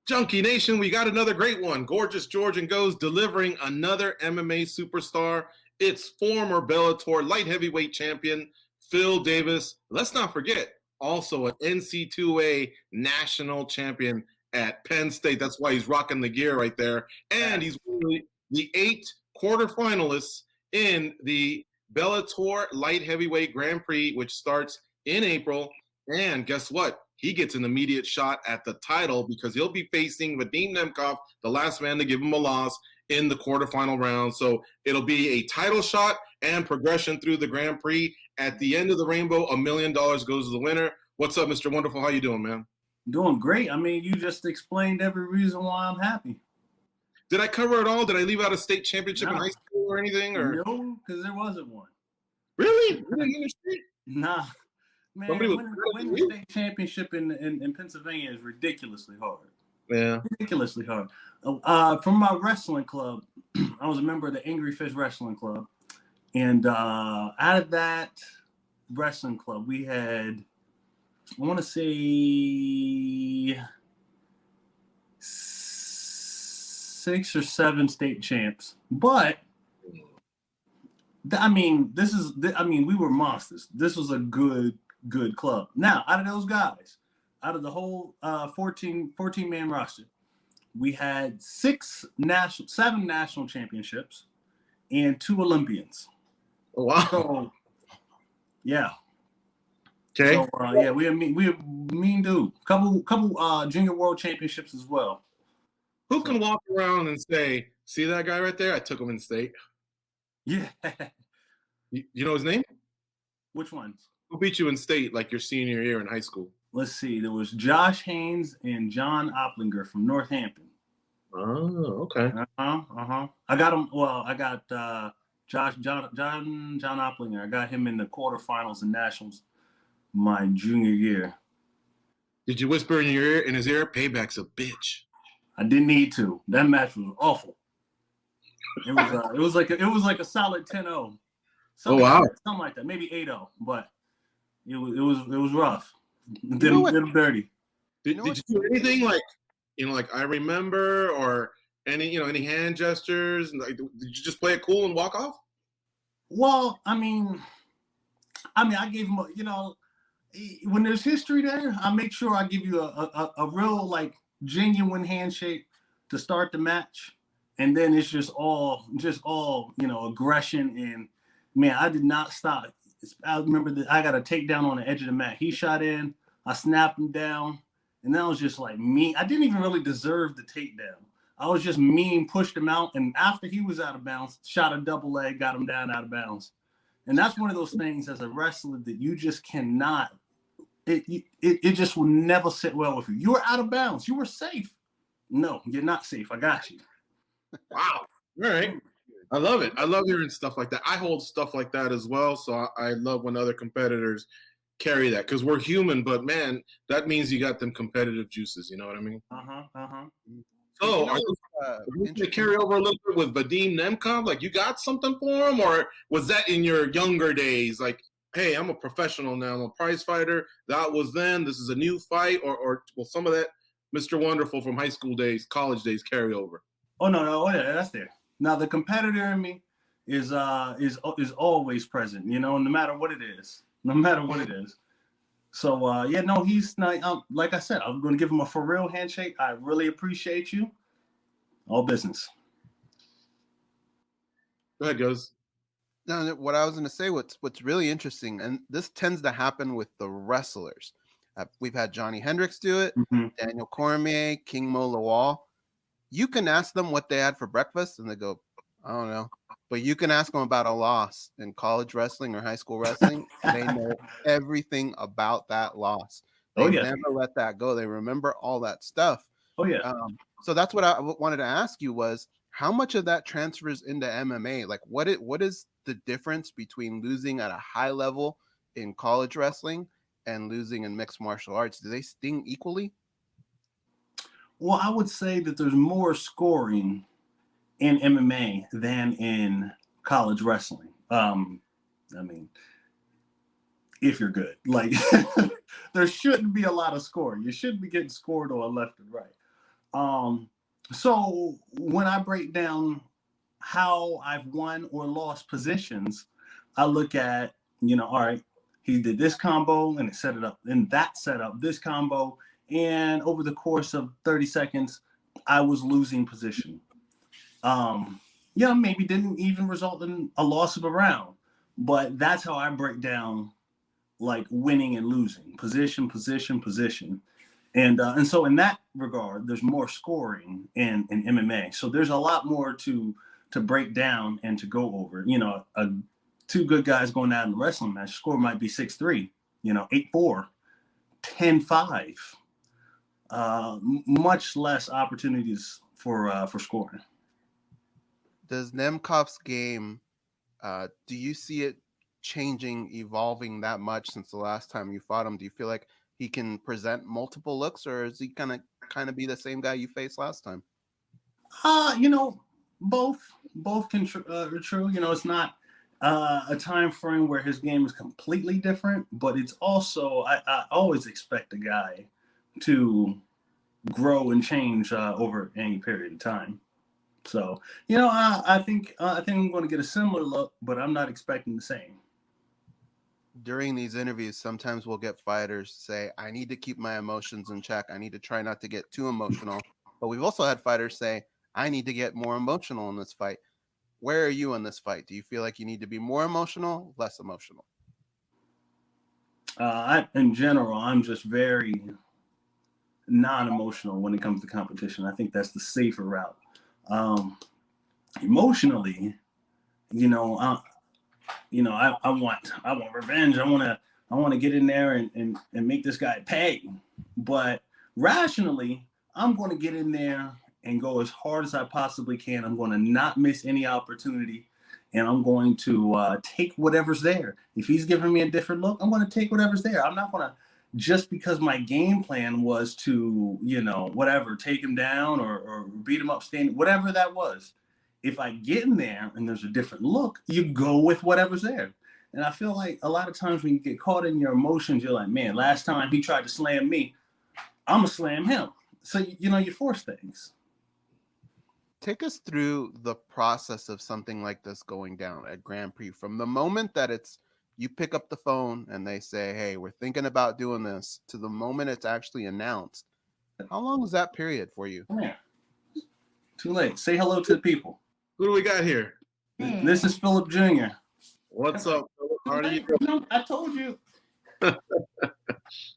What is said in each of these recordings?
Junkie Nation, we got another great one. Gorgeous George and Goes delivering another MMA superstar. It's former Bellator light heavyweight champion Phil Davis. Let's not forget, also an NC2A national champion at Penn State. That's why he's rocking the gear right there. And he's one of the 8 quarterfinalists in the Bellator light heavyweight Grand Prix, which starts in April. And guess what? He gets an immediate shot at the title because he'll be facing Vadim Nemkov, the last man to give him a loss, in the quarterfinal round. So it'll be a title shot and progression through the Grand Prix. At the end of the rainbow, $1 million goes to the winner. What's up, Mr. Wonderful? How you doing, man? Doing great. I mean, you just explained every reason why I'm happy. Did I cover it all? Did I leave out a state championship in high school or anything? Or no, because there wasn't one. Really? Nah. Man, winning the state championship in Pennsylvania is ridiculously hard. Yeah. Ridiculously hard. From my wrestling club, I was a member of the Angry Fish Wrestling Club. And out of that wrestling club, we had, I want to say, 6 or 7 state champs. But, I mean, we were monsters. This was a good club. Now, out of those guys, out of the whole 14-man roster, we had 7 national championships and 2 Olympians. Oh, wow. So, yeah. Okay. So, yeah, we a mean dude. Couple junior world championships as well. Who can walk around and say, see that guy right there? I took him in state. Yeah. You know his name? Which ones? Who beat you in state like your senior year in high school? Let's see. There was Josh Haynes and John Opplinger from Northampton. Oh, okay. I got him. Well, I got John Opplinger. I got him in the quarterfinals and nationals my junior year. Did you whisper in his ear, "Payback's a bitch"? I didn't need to. That match was awful. It was like a solid 10-0. Oh wow. Something like that. Maybe 8-0, but it was rough. Did him dirty. Did you do anything like I remember, or any hand gestures? Like, did you just play it cool and walk off? Well, I mean, I gave him when there's history there, I make sure I give you a real genuine handshake to start the match, and then it's just all aggression. And man, I did not stop. I remember that I got a takedown on the edge of the mat. He shot in, I snapped him down, and that was just like me. I didn't even really deserve the takedown. I was just mean, pushed him out, and after he was out of bounds, shot a double leg, got him down out of bounds. And that's one of those things as a wrestler that you just cannot. It just will never sit well with you. You were out of bounds. You were safe. No, you're not safe. I got you. Wow. All right. I love it. I love hearing stuff like that. I hold stuff like that as well. So I love when other competitors carry that, because we're human. But man, that means you got them competitive juices. You know what I mean? So are you going to carry over a little bit with Vadim Nemkov? Like, you got something for him, or was that in your younger days? Like, hey, I'm a professional now. I'm a prize fighter. That was then. This is a new fight, or will some of that Mr. Wonderful from high school days, college days carry over? Oh no, yeah, that's there. Now the competitor in me is always present. No matter what it is. So he's not. Like I said, I'm going to give him a for real handshake. I really appreciate you. All business. Go ahead, Goes. No, what I was going to say, what's really interesting, and this tends to happen with the wrestlers. We've had Johnny Hendricks do it, Daniel Cormier, King Mo Lawal. You can ask them what they had for breakfast, and they go, I don't know. But you can ask them about a loss in college wrestling or high school wrestling, and they know everything about that loss. They never let that go. They remember all that stuff. Oh, yeah. So that's what I wanted to ask you was, how much of that transfers into MMA? Like, what is the difference between losing at a high level in college wrestling and losing in mixed martial arts? Do they sting equally? Well, I would say that there's more scoring in MMA than in college wrestling. If you're good, there shouldn't be a lot of scoring. You shouldn't be getting scored on left and right. So when I break down how I've won or lost positions, I look at, all right, he did this combo and it set it up, and that set up this combo. And over the course of 30 seconds, I was losing position. Maybe didn't even result in a loss of a round, but that's how I break down like winning and losing, position, position, position. And so in that regard, there's more scoring in MMA. So there's a lot more to break down and to go over. Two good guys going out in a wrestling match, score might be 6-3, 8-4, 10-5. Much less opportunities for scoring. Does Nemkov's game, do you see it changing, evolving that much since the last time you fought him? Do you feel like he can present multiple looks, or is he kind of be the same guy you faced last time? Both can are true. It's not a time frame where his game is completely different, but it's also I always expect a guy to grow and change over any period of time. So I think I'm going to get a similar look, but I'm not expecting the same. During these interviews, sometimes we'll get fighters say, I need to keep my emotions in check. I need to try not to get too emotional. But we've also had fighters say, I need to get more emotional in this fight. Where are you in this fight? Do you feel like you need to be more emotional, less emotional? In general, I'm just very non-emotional when it comes to competition. I think that's the safer route. Emotionally, I want revenge. I want to get in there and make this guy pay. But rationally, I'm going to get in there and go as hard as I possibly can. I'm going to not miss any opportunity, and I'm going to take whatever's there. If he's giving me a different look, I'm going to take whatever's there. I'm not going to, just because my game plan was to, take him down or beat him up standing, whatever that was. If I get in there and there's a different look, you go with whatever's there. And I feel like a lot of times when you get caught in your emotions, you're like, man, last time he tried to slam me, I'm going to slam him. So, you force things. Take us through the process of something like this going down at Grand Prix. From the moment that you pick up the phone and they say, hey, we're thinking about doing this, to the moment it's actually announced. How long is that period for you? Come here. Too late. Say hello to the people. Who do we got here? This is Philip Jr. What's up, Philip? How are you? I told you.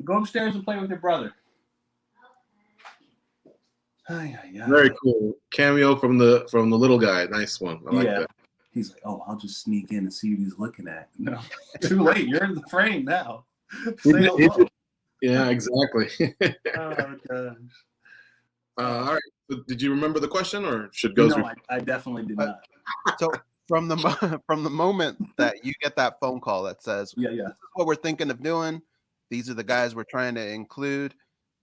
Go upstairs and play with your brother. Very cool. Cameo from the little guy. Nice one. I like that. He's like, oh, I'll just sneak in and see what he's looking at. No, too late. You're in the frame now. Say hello. Yeah, exactly. Oh, gosh. All right. Did you remember the question, or should go through? No, I definitely did not. So from the moment that you get that phone call that says, yeah, this is what we're thinking of doing, these are the guys we're trying to include,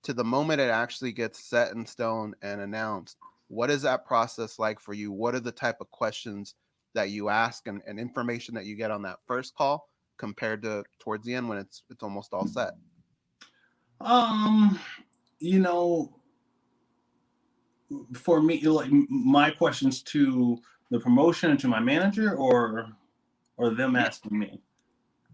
to the moment it actually gets set in stone and announced, what is that process like for you? What are the type of questions that you ask and information that you get on that first call compared to towards the end when it's almost all set? For me, like my questions to the promotion and to my manager, or them asking me?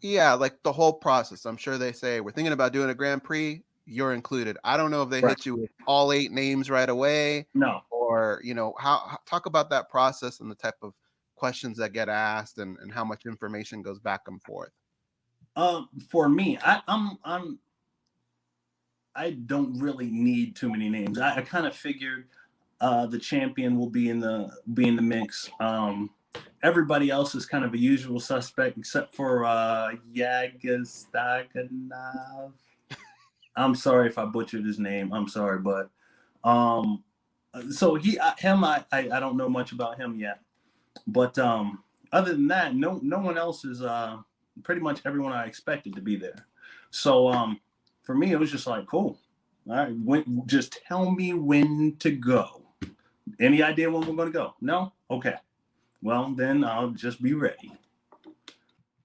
Yeah, like the whole process. I'm sure they say, we're thinking about doing a Grand Prix, you're included. I don't know if they hit you with all 8 names right away. No. Or, how talk about that process and the type of questions that get asked and how much information goes back and forth. For me, I don't really need too many names. I kind of figured the champion will be in the mix. Everybody else is kind of a usual suspect except for Yagistaganov. I'm sorry if I butchered his name. I'm sorry, but so I don't know much about him yet. But other than that, no one else is pretty much everyone I expected to be there. So for me, it was just like, cool. All right, just tell me when to go. Any idea when we're going to go? No? Okay. Well, then I'll just be ready.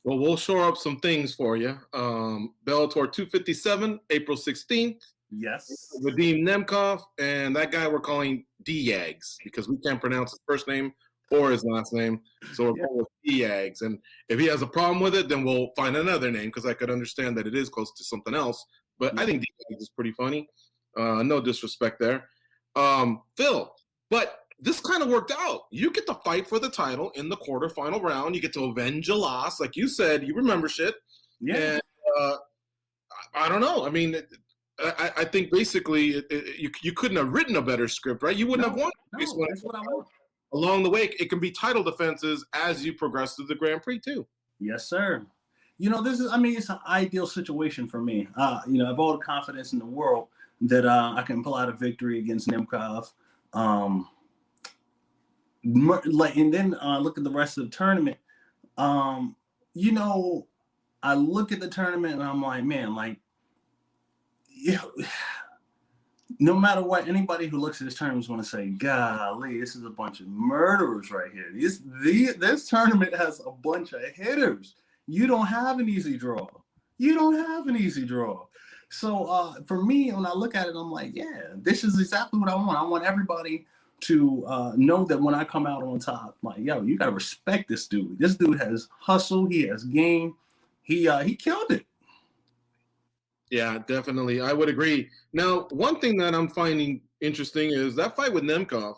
Well, we'll shore up some things for you. Bellator 257, April 16th. Yes. Vadim Nemkov, and that guy we're calling Diags because we can't pronounce his first name or his last name. So we're calling Diags. And if he has a problem with it, then we'll find another name because I could understand that it is close to something else. But I think Diags is pretty funny. No disrespect there. Phil, but this kind of worked out. You get to fight for the title in the quarterfinal round. You get to avenge a loss. Like you said, you remember shit. Yeah. And I don't know. I mean, I think basically you couldn't have written a better script, right? You wouldn't have won. No, that's what I want. Along the way, it can be title defenses as you progress through the Grand Prix too. Yes, sir. This is, it's an ideal situation for me. I have all the confidence in the world that I can pull out a victory against Nemkov. And then look at the rest of the tournament. I look at the tournament and I'm like, man, like, no matter what, anybody who looks at this tournament is going to say, golly, this is a bunch of murderers right here. This tournament has a bunch of hitters. You don't have an easy draw. So for me, when I look at it, I'm like, yeah, this is exactly what I want. I want everybody to know that when I come out on top, like, yo, you got to respect this dude. This dude has hustle. He has game. He killed it. Yeah, definitely. I would agree. Now, one thing that I'm finding interesting is that fight with Nemkov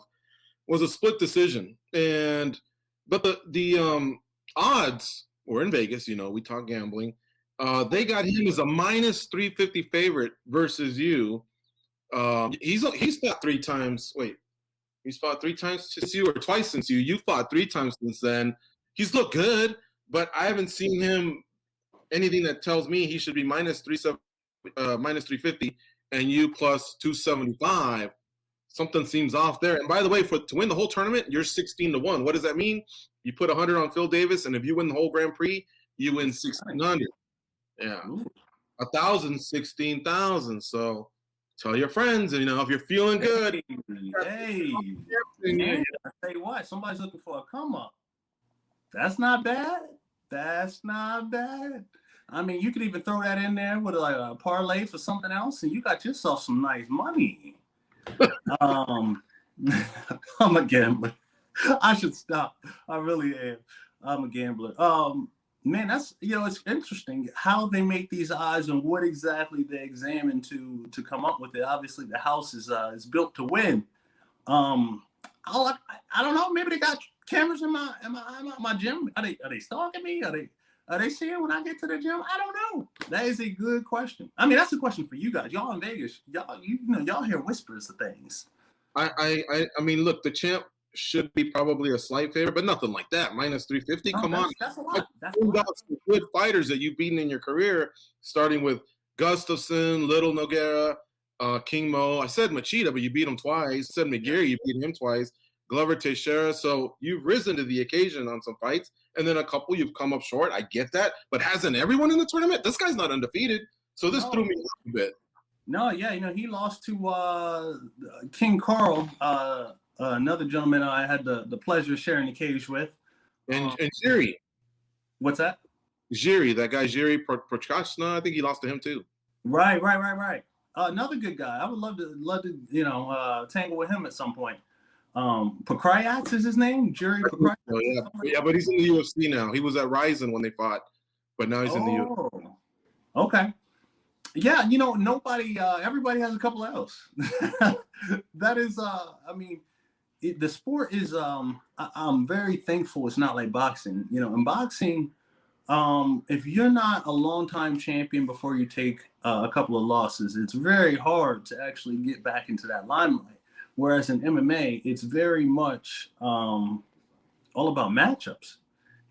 was a split decision. But the odds were in Vegas, we talk gambling. They got him as a minus 350 favorite versus you. He's fought 3 times. Wait, he's fought 3 times since you or twice since you. You fought 3 times since then. He's looked good, but I haven't seen him anything that tells me he should be minus 350 and you plus 275. Something seems off there. And by the way, to win the whole tournament, you're 16-1. What does that mean? You put 100 on Phil Davis, and if you win the whole Grand Prix, you win 1,600. Yeah, 1,000, 16,000. So tell your friends, and if you're feeling good, hey, man, I tell you what, somebody's looking for a come up. That's not bad. I mean, you could even throw that in there with a parlay for something else, and you got yourself some nice money. I'm a gambler. I should stop. I really am. I'm a gambler. Man, that's it's interesting how they make these odds and what exactly they examine to come up with it. Obviously, the house is built to win. I don't know. Maybe they got cameras in my gym. Are they stalking me? Are they seeing when I get to the gym? I don't know. That is a good question. I mean, that's a question for you guys. Y'all in Vegas, y'all hear whispers of things. I mean, look, the champ should be probably a slight favorite, but nothing like that. Minus 350. Come on. That's a lot. That's a lot. Some good fighters that you've beaten in your career, starting with Gustafsson, Little Nogueira, King Mo. I said Machida, but you beat him twice. I said McGeary, you beat him twice. Glover Teixeira. So you've risen to the occasion on some fights, and then a couple you've come up short. I get that, but hasn't everyone in the tournament? This guy's not undefeated, so this threw me a little bit. No, yeah, he lost to King Carl, another gentleman I had the pleasure of sharing the cage with, and Jiri. What's that? Jiri, that guy Jiri Prochazka, I think he lost to him too. Right. Another good guy. I would love to tangle with him at some point. Pokrayats is his name? Jiri Pokrayats? Oh, yeah, but he's in the UFC now. He was at Ryzen when they fought, but now he's in the UFC. Okay. Yeah, nobody, everybody has a couple of L's. That is, the sport is, I'm very thankful it's not like boxing. In boxing, if you're not a long-time champion before you take a couple of losses, it's very hard to actually get back into that limelight. Whereas in MMA, it's very much all about matchups.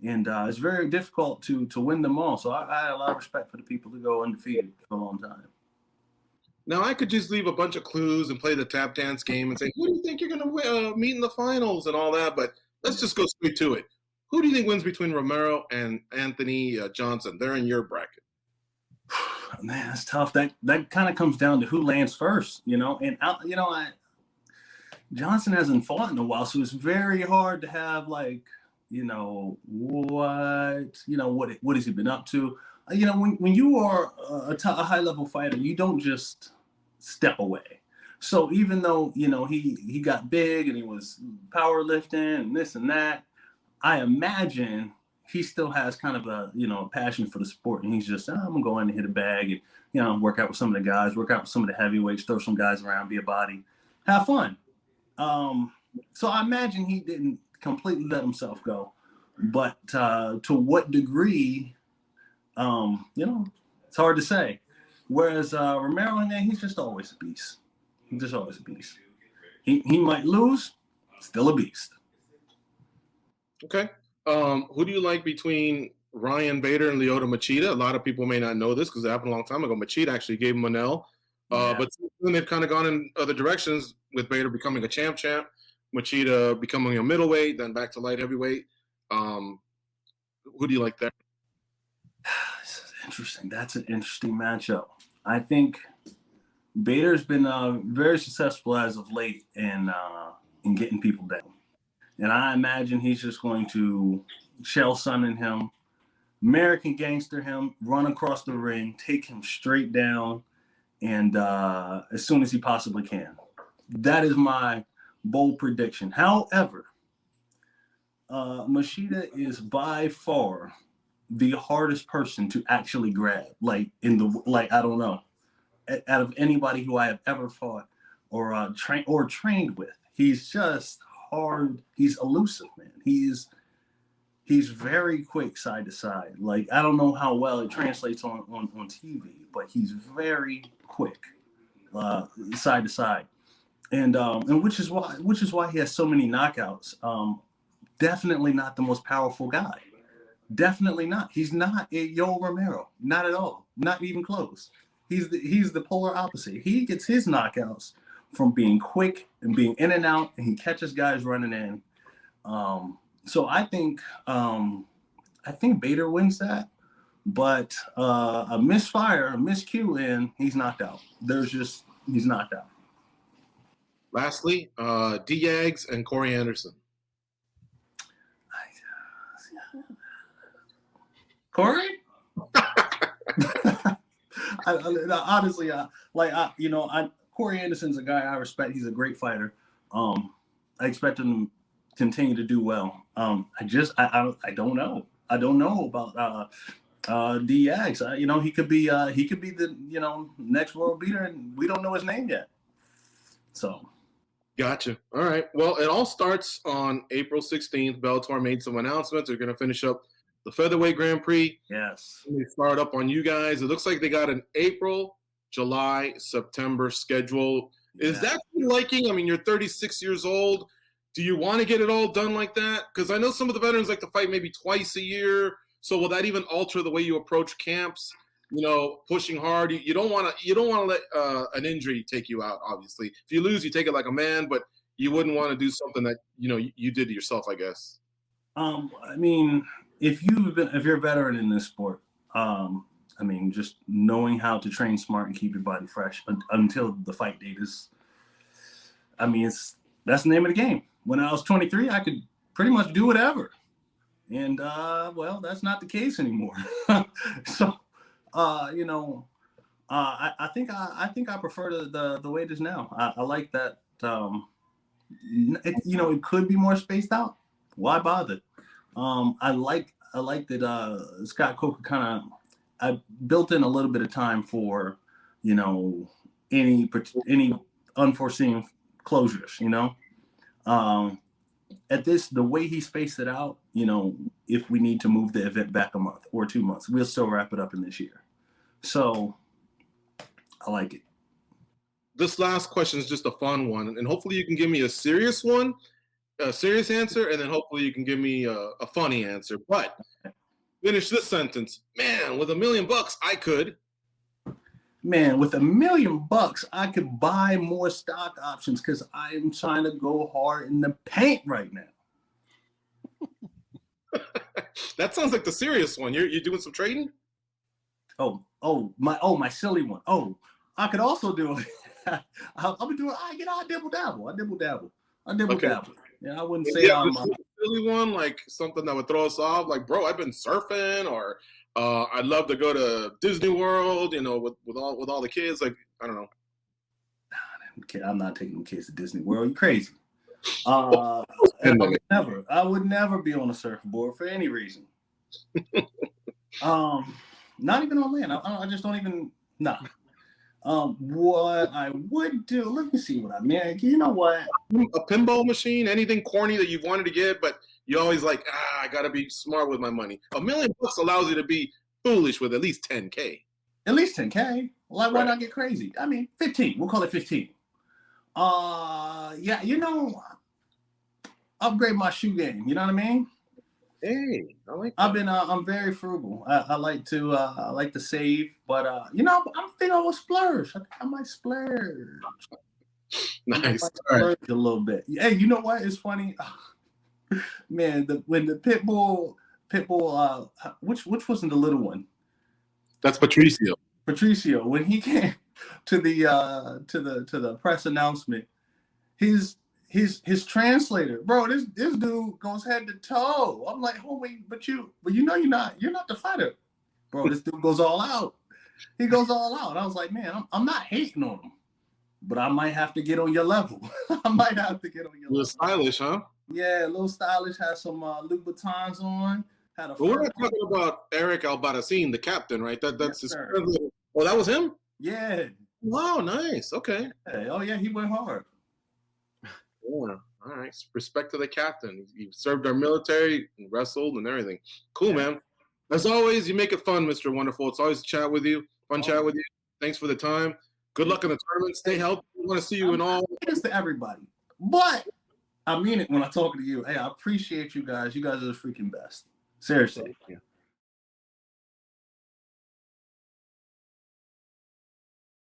And it's very difficult to win them all. So I had a lot of respect for the people who go undefeated for a long time. Now, I could just leave a bunch of clues and play the tap dance game and say, who do you think you're going to meet in the finals and all that? But let's just go straight to it. Who do you think wins between Romero and Anthony Johnson? They're in your bracket. Man, that's tough. That kind of comes down to who lands first, And, Johnson hasn't fought in a while, so it's very hard to have, what has he been up to? When you are a high-level fighter, you don't just step away. So even though, he got big and he was powerlifting and this and that, I imagine he still has kind of a, passion for the sport. And he's just, I'm going to go in and hit a bag and, work out with some of the guys, work out with some of the heavyweights, throw some guys around, be a body, have fun. So I imagine he didn't completely let himself go. But to what degree, it's hard to say. Whereas Romero, he's just always a beast. He's just always a beast. He might lose, still a beast. Okay. Who do you like between Ryan Bader and Lyoto Machida? A lot of people may not know this because it happened a long time ago. Machida actually gave him an L. But then they've kind of gone in other directions, with Bader becoming a champ, Machida becoming a middleweight, then back to light heavyweight. Who do you like there? This is interesting. That's an interesting matchup. I think Bader's been very successful as of late in getting people down. And I imagine he's just going to shell summon him, American gangster him, run across the ring, take him straight down, and as soon as he possibly can. That is my bold prediction. However, Machida is by far the hardest person to actually grab. I don't know, out of anybody who I have ever fought or trained with, he's just hard. He's elusive, man. He's very quick side to side. I don't know how well it translates on TV, but he's very quick side to side, and which is why he has so many knockouts. Definitely not the most powerful guy. Definitely not. He's not a Yoel Romero. Not at all. Not even close. He's the polar opposite. He gets his knockouts from being quick and being in and out, and he catches guys running in. So I think Bader wins that, but a misfire, a miscue, and he's knocked out. He's knocked out. Lastly, Diaz and Corey Anderson. Corey? Honestly, Corey Anderson's a guy I respect. He's a great fighter. I expect him to continue to do well. I don't know. I don't know about Diaz. He could be the next world beater, and we don't know his name yet. So. Gotcha. All right. Well, it all starts on April 16th. Bellator made some announcements. They're going to finish up the featherweight Grand Prix. Yes. They start up on you guys. It looks like they got an April, July, September schedule. Is that your liking? I mean, you're 36 years old. Do you want to get it all done like that? Because I know some of the veterans like to fight maybe twice a year. So will that even alter the way you approach camps? Pushing hard. You don't want to let an injury take you out. Obviously, if you lose, you take it like a man. But you wouldn't want to do something that you did to yourself, I guess. I mean, if you're a veteran in this sport, just knowing how to train smart and keep your body fresh until the fight date is, that's the name of the game. When I was 23, I could pretty much do whatever. And, that's not the case anymore. So, I think I prefer the way it is now. I like that. It could be more spaced out. Why bother? I like that Scott Coker I built in a little bit of time for, any unforeseen closures, the way he spaced it out, if we need to move the event back a month or 2 months, we'll still wrap it up in this year. So I like it. This last question is just a fun one, and hopefully you can give me a serious answer, and then hopefully you can give me a funny answer. But finish this sentence. Man, with $1 million, I could. Man, with $1 million, I could buy more stock options because I am trying to go hard in the paint right now. That sounds like the serious one. You're doing some trading? My silly one. Oh, I could also do it. I'll be doing. I dibble dabble. Yeah, I wouldn't say I'm a silly one, like something that would throw us off. Like, bro, I've been surfing, or I'd love to go to Disney World. With all the kids. Like, I don't know. I'm not taking them kids to Disney World. You crazy? I would never be on a surfboard for any reason. Not even on land. I just don't even. Nah. What I would do? Let me see what I mean. You know what? A pinball machine, anything corny that you've wanted to get, but you always like, I gotta be smart with my money. $1 million allows you to be foolish with at least 10K. At least 10K. Like, why not get crazy? I mean, 15. We'll call it 15. Yeah, upgrade my shoe game. You know what I mean? Hey, I like that. I'm very frugal. I like to save, but I'm thinking I will splurge. I think I might splurge. Nice. Splurge a little bit. Hey, you know what? It's funny, man. When the Pitbull, which wasn't the little one? That's Patricio. When he came to the press announcement, his translator, bro, this dude goes head to toe. I'm like, oh wait, but you're not the fighter, bro. This dude goes all out. He goes all out. I was like, man, I'm not hating on him, but I might have to get on your level. A little stylish, huh? Yeah, a little stylish. Had some Louboutins on. But we're not talking about Eric Albarracin, the captain, right? That's his president. Oh, that was him? Yeah. Wow, nice. Okay. Oh yeah, he went hard. Yeah. All right. Respect to the captain. He served our military and wrestled and everything. Cool, man. As always, you make it fun, Mr. Wonderful. It's always a chat with you. Chat with you. Thanks for the time. Good luck in the tournament. Stay healthy. We want to see you in all. Thanks to everybody. But I mean it when I talk to you. Hey, I appreciate you guys. You guys are the freaking best. Seriously. Thank you.